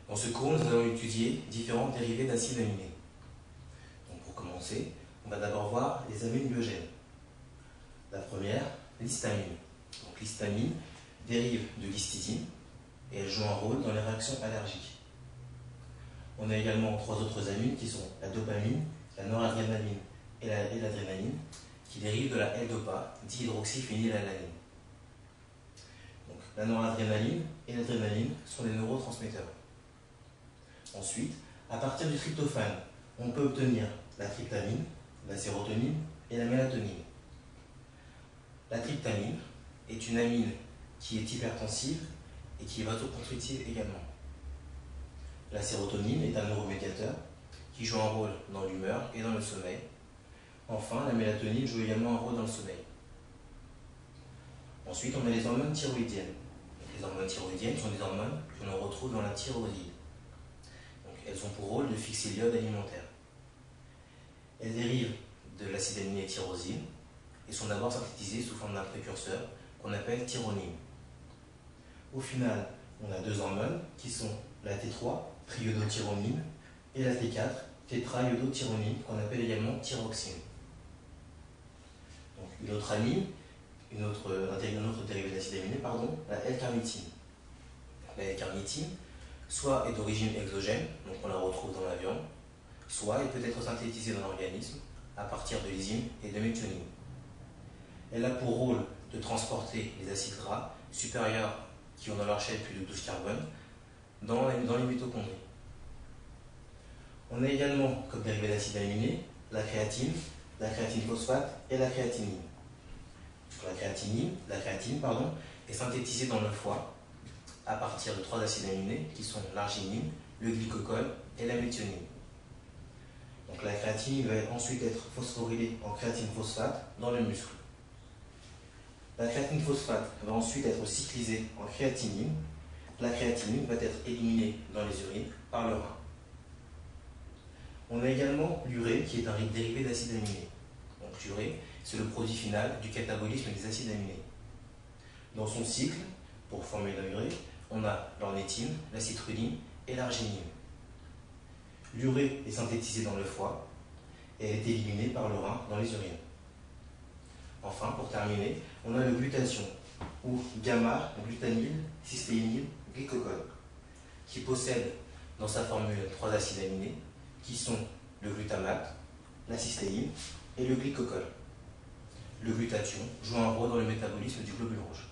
Dans ce cours, nous allons étudier différentes dérivées d'acides aminés. Donc pour commencer, on va d'abord voir les amines biogènes. La première, l'histamine. Donc l'histamine dérive de l'histidine et elle joue un rôle dans les réactions allergiques. On a également trois autres amines qui sont la dopamine, la noradrénaline et l'adrénaline qui dérivent de la L-dopa, dihydroxyphénylalanine. Donc la noradrénaline et l'adrénaline sont des neurotransmetteurs. Ensuite, à partir du tryptophane, on peut obtenir la tryptamine, la sérotonine et la mélatonine. La tryptamine est une amine qui est hypertensive et qui est vasoconstrictive également. La sérotonine est un neuromédiateur qui joue un rôle dans l'humeur et dans le sommeil. Enfin, la mélatonine joue également un rôle dans le sommeil. Ensuite, on a les hormones thyroïdiennes. Les hormones thyroïdiennes sont des hormones que l'on retrouve dans la thyroïde. Elles ont pour rôle de fixer l'iode alimentaire. Elles dérivent de l'acide aminé tyrosine et sont d'abord synthétisées sous forme d'un précurseur qu'on appelle thyronine. Au final, on a deux hormones qui sont la T3, triiodothyronine, et la T4, tétraiodothyronine, qu'on appelle également thyroxine. Donc, une autre amine, une autre dérivée d'acide aminé, la L-carnitine. La L-carnitine, soit est d'origine exogène, donc on la retrouve dans la viande, soit elle peut être synthétisée dans l'organisme à partir de lysine et de méthionine. Elle a pour rôle de transporter les acides gras supérieurs qui ont dans leur chaîne plus de 12 carbone dans les mitochondries. On a également comme dérivée d'acide aminé la créatine phosphate et la créatinine. La créatine est synthétisée dans le foie à partir de trois acides aminés qui sont l'arginine, le glycocol et la méthionine. Donc la créatinine va ensuite être phosphorylée en créatine phosphate dans le muscle. La créatine phosphate va ensuite être cyclisée en créatinine. La créatinine va être éliminée dans les urines par le rein. On a également l'urée qui est un dérivé d'acide aminé. Donc l'urée, c'est le produit final du catabolisme des acides aminés. Dans son cycle, pour former l'urée, on a l'ornithine, la citrulline et l'arginine. L'urée est synthétisée dans le foie et elle est éliminée par le rein dans les urines. Enfin, pour terminer, on a le glutathion, ou gamma-glutanyle, cystéinyl, glycocol, qui possède dans sa formule trois acides aminés qui sont le glutamate, la cystéine et le glycocol. Le glutathion joue un rôle dans le métabolisme du globule rouge.